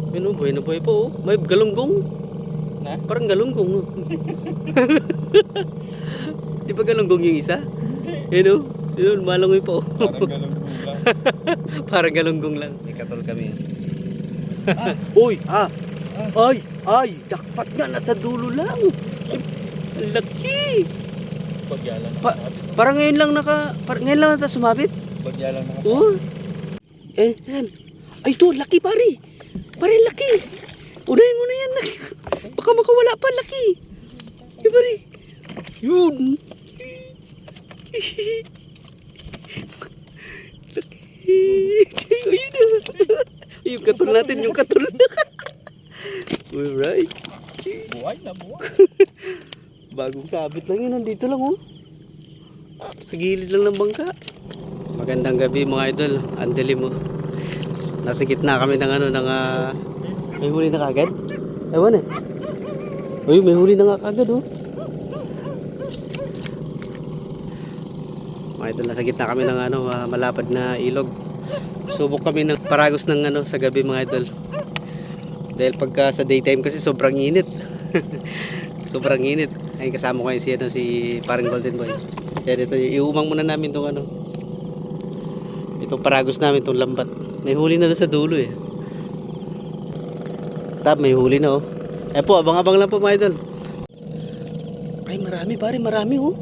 Ano, buhay na buhay pa oh. May galunggong. Na? Parang galunggong oh. Di ba galunggong yung isa? Ano? Yun, malangoy pa oh. Parang galunggong lang. Parang galunggong lang. Ikatol kami. Uy! Ay! Dakpat nga, nasa dulo lang. Ang laki! Bagya lang Pa- nakasabit. Parang ngayon lang nata sumabit. Bagya lang nakasabit. Oo. Yan. Ay, ito, laki pare. Pare, laki. Unahin mo na yan. Laki. Baka makawala pa, laki. Ay, pare. Yun. Laki. Ayun na. Yung katul natin, yung katul. Alright. Buhay na buhay. Bagong sabit lang yun, nandito lang oh. Sa gilid lang ng bangka. Magandang gabi mga idol, ang dilim mo. Nasa gitna kami ng may huli na kagad? Ewan eh. Uy, may huli na nga kagad oh. Mga idol, nasa gitna kami ng malapad na ilog. Subok kami ng paragos ng sa gabi mga idol. Dahil pagka sa daytime kasi sobrang init. Sobrang init. Ay kasama ko yung si parang Golden Boy. Kaya dito iumang muna namin tong itong paragos namin, itong lambat. May huli na sa dulo eh. May huli na oh. Po, abang-abang lang po mga idol. Ay marami pare, marami oh.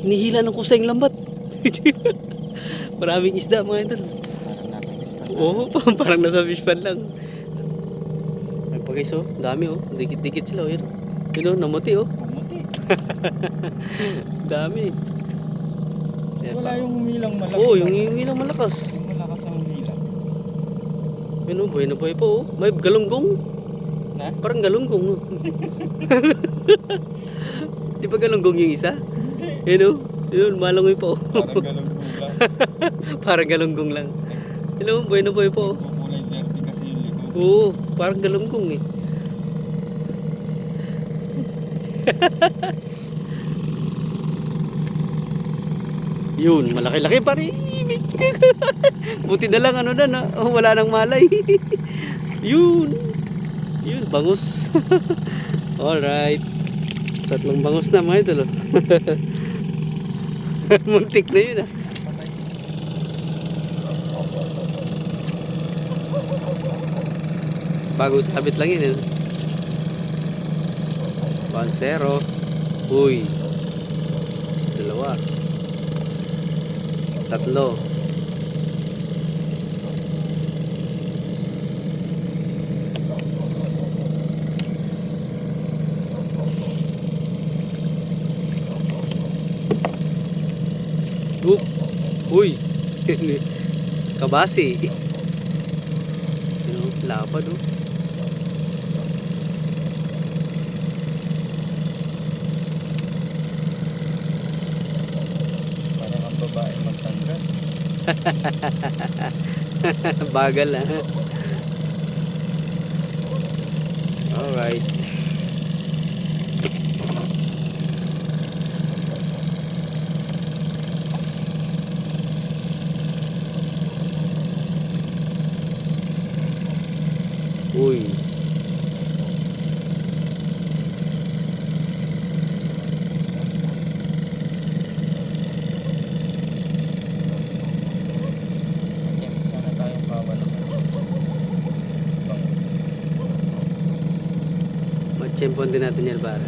Hinihila ng kusay yung lambat. Maraming isda mga idol. Oo, parang nasa fish pan lang. Ay pa guys oh, dami oh. Dikit-dikit sila oh. Yun oh, namuti oh. Pumuti. Dami. Wala yung umilang malakas. Oo, yung umilang malakas. Yung malakas ang umilang. Yun oh, buhay na buhay pa oh. May galunggong. Na? Parang galunggong oh. Di ba galunggong yung isa? Yun oh. Yun, malangoy pa oh. Parang galunggong lang. Parang galunggong lang. Yun oh, buhay na buhay pa oh. Kulay verde kasi yung likod. Oo, parang galunggong eh. Yun, malaki-laki pare. Buti na lang wala nang malay. Yun. Yun, bangus. Alright. Tatlong bangus na mga idol. Muntik na yun ah. Bagong sabit lang yun eh. 1-0. Uy. 2. 3. Uy. Kabasi. Lapad oh. Parang ang babae magtanggal. Bagal ah. Alright. Uy. Sana tayong bawal ng bangus. Matsyempon din natin yan para.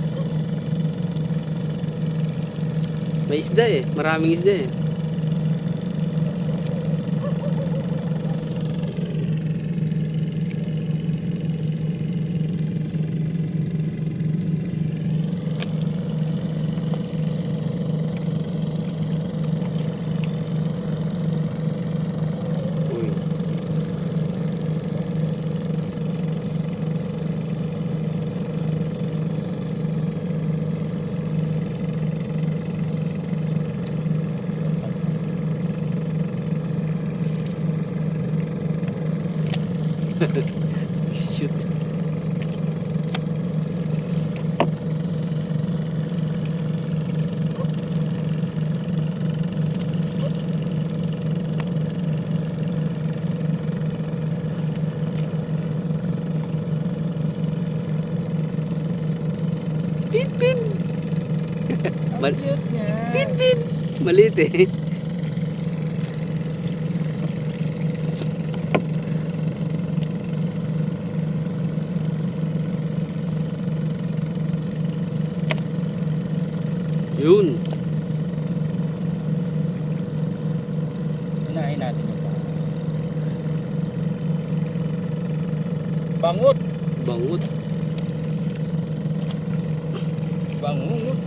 May isda eh. Maraming isda eh. Uy. Shoot. Mal- Cute niya. Pin! Maliit eh. Yun. Unahin natin yung taas. Bangot! Bangot. Bangungot!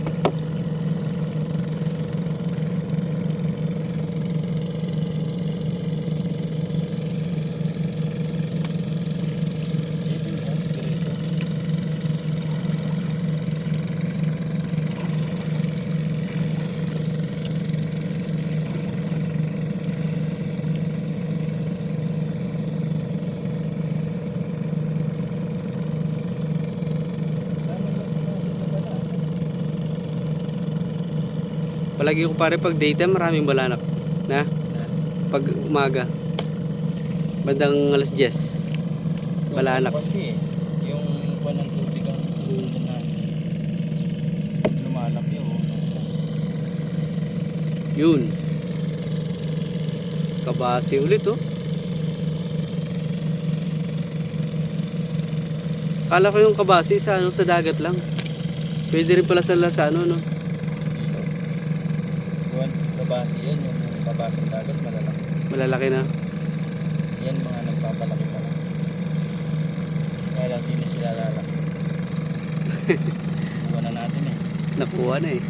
Dito yan, dito. Palagi ko pare pag daytime maraming balanak. Na? Pag umaga. Bandang alas 10. Balanak. Kasi yung kuwan ng tubig ang lumalaki oh. Yun. Kabasi ulit oh. Kala ko yung kabasi sa ano sa dagat lang. Pwede rin pala sa ano no. Kuwan, kabasi yan, yung kabasang dagat malalaki. Malalaki na. Yan mga nagpapalaki pa lang. Kaya lang di na sila lalaki. Kuha na natin eh. Nakuha na eh.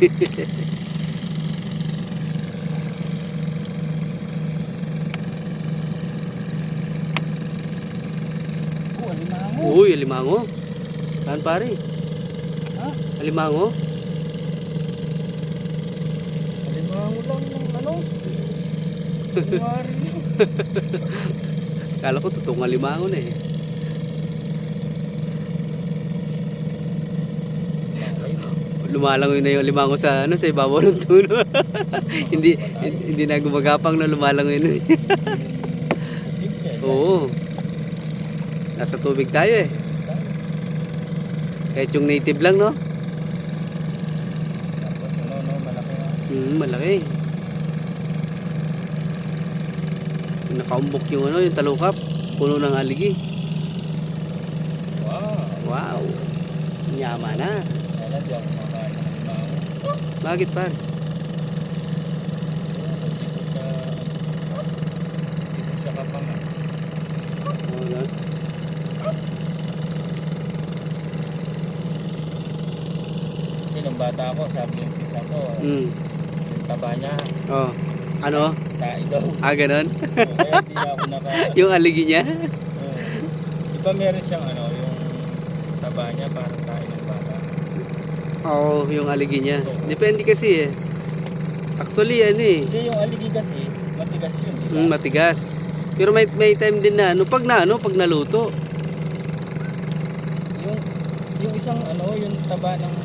Oh, alimango. Uy, alimango. Saan pare? Ha? Alimango? Alimango lang ng ano? January. Kala ko totoong alimango na eh. Lumalangoy na yung alimango sa ano sa ibabaw ng tulo. hindi na gumagapang na lumalangoy na. Posible. Oo. Nasa tubig tayo eh. Kahit yung native lang no. Tapos ano, no, malaki na. Malaki. Nakaumbok yung ano, yung talukap. Puno ng aligi. Wow. Wow. Nyama na. Kaya di ako makain ng alimango. Bakit par? Dito sa Kapangan. Oo na. Kasi nung bata ako, sabi yung pisa ko, yung taba niya, Oh. Ano? tayo daw. Ganon? Kaya di na ako naka... Yung aligi niya? Di ba meron siyang ano, yung taba niya parang tayo ng bata. Oo, yung aligi niya. Depende kasi eh. Actually ano eh. Hindi, yung aligi kasi, matigas yun, di ba? Matigas. Pero may time din na ano, pag naluto. Yung isang ano, yung taba ng...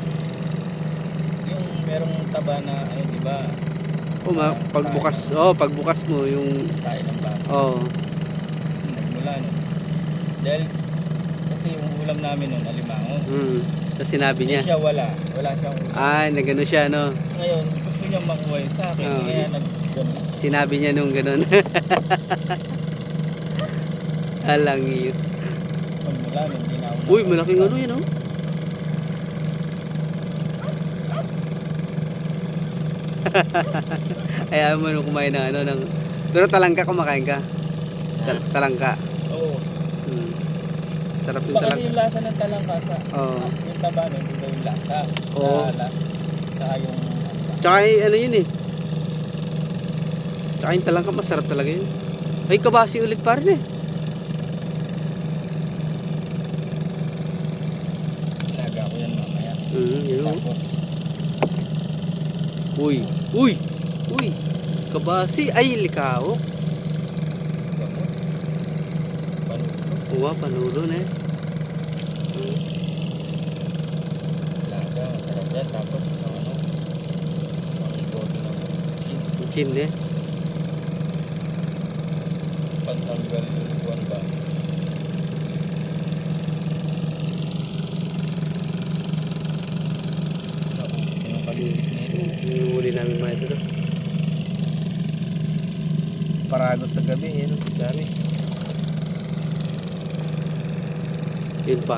Yung merong taba na, ano, di ba? Pagbukas mo yung Tayo ng bata. Nagmula nun. Dahil, kasi yung ulam namin nun, alimango. Tapos sinabi Hindi niya. siya wala siyang ulam. Nagano siya no. Ngayon, gusto niya makuha yun sa akin, kaya nag-ganun. Sinabi niya nung ganon. Alang yun. Pagmula nun, hindi na ako Uy, malaking ano yun oh. Ayaw mo nung kumain ng ano ng... Pero talangka kumakain ka. Talangka. Oo. Sarap yung Baka talangka. yung lasa ng talangkasa. Oo. Yung taba nun, hindi yung lasa. Oo. Saka yung... Tsaka ano yun eh. Tsaka yung talangka masarap talaga yun. Ay kabasi ulit pa rin eh. Ilaga ko yan mamaya. Yun oh. Tapos, Uy. Kabasi. Ay likao. gamot. Panulo. Panulo na eh. Ilaga, masarap yan. Tapos isang ano, isang bote ng chin. Chin eh. Pantanggal buwan ba? Naubos yung kaliskis nito. Yung huli namin mga idol. Paragos sa gabi, eh, no? Dami. Yun pa.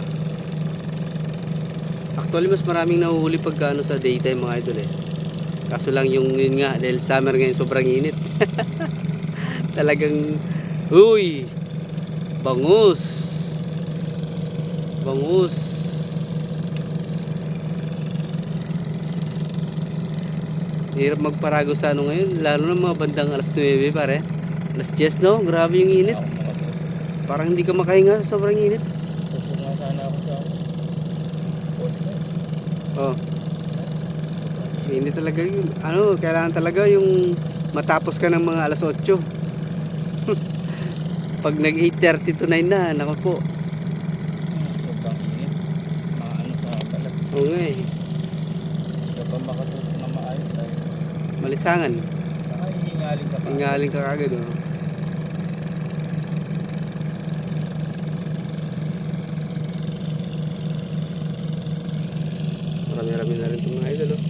Actually, mas maraming nahuhuli pagka ano, sa daytime mga idol eh. Kaso lang yung yun nga, dahil summer ngayon sobrang init. Talagang, uy, bangus. Bangus. Hirap magparagos sa ano ngayon, lalo na mga bandang alas 9 pare. Alas 10 no, grabe yung init. Ako makatusok. Parang hindi ka makahinga, sobrang init. Tusok nga sana ako sa sponsor. Oh, hindi talaga yun. Ano, kailangan talaga yung matapos ka ng mga alas 8. Pag nag 8:30 to 9 na, nako po. Sobrang init. Maano sa balat. Oo nga eh, Kapag makatusok na maayos tayo. malisangan. Saka hihingalin ka pa. Ingaling ka kagad oh. Marami-rami na rin itong mga idol oh.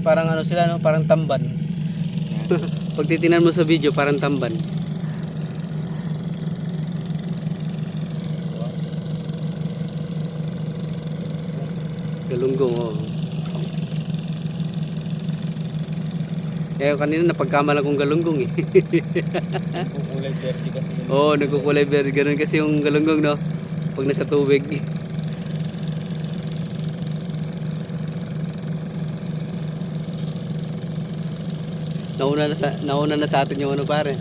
Parang ano sila no, parang tamban. Pag titinan mo sa video, parang tamban. Galunggong oh. Kaya kanina napagkamala kong galunggong eh. Kukulay verde kasi yun. Oo, oh, nagkukulay verde. Ganun kasi yung galunggong no, pag nasa tubig. Nauna na sa atin yung ano pare.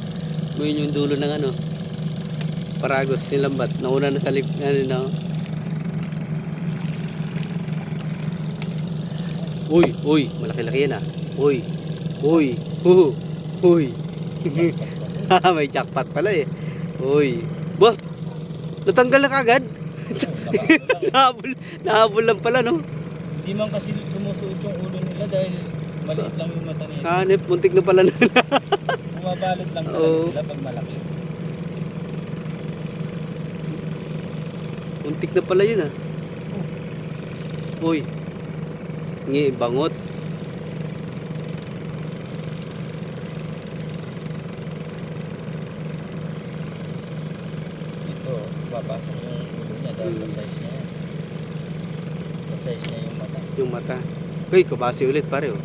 Yun yung dulo ng ano. Paragos, yung lambat. Nauna na sa ano no. Uy, malaki-laki yan ah. Uy. Uy. May jackpot pala eh. Uy. Bah, natanggal na kagad. Nahabol lang pala no. Hindi man kasi sumusuot yung ulo nila dahil maliit lang yung mata nila. Hanip, muntik na pala na. Bumabalot lang talaga Oo. sila pag malaki. Muntik na pala yun ah. Uy. Ngi, bangot. Ito, papasok yung ulo niya dahil size niya yan. Size niya yung mata. Yung mata. Uy, kabasi ulit pare oh.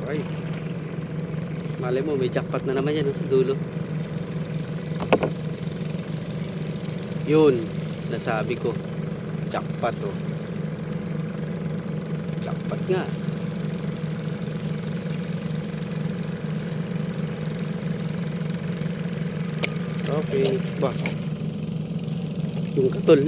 Alright. Malay mo, may jackpot na naman yan oh, sa dulo. Yun, nasabi ko. Jackpot oh. Jackpot nga. Okay, ba? Yung katol.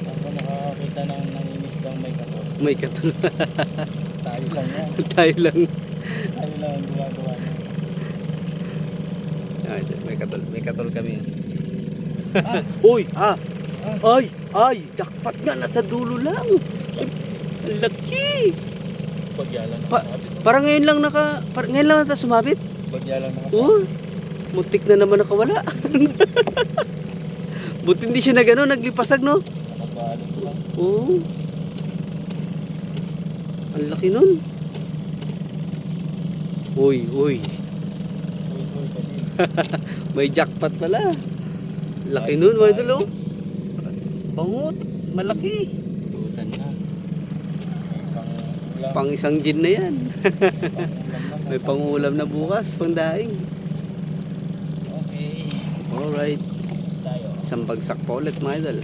Ako nakakakita ng nangingisdang may katol. May katol. Tayo lang yan. Tayo lang. Tayo lang ang gumagawa niya. Ay, may katol kami. Uy, ay, jackpot nga, nasa dulo lang. Ang laki. Bagyalan na Pa- kasabit. Parang ngayon lang ngayon lang nata sumabit. Bagyalan na kasabit. Oh, muntik na naman nakawala. Buti hindi siya na gano'n, naglipasag no? Nakabalot lang. Oo. Ang laki nun. Uy. Uy, kali. May jackpot pala. Laki nun, mga idol oh. Bangot, malaki. Lutan na. May Pang isang gin na yan. pangulam May pangulam na bukas, pang daing. Okay. Alright. Tayo. Isang bagsak pa ulit mga idol.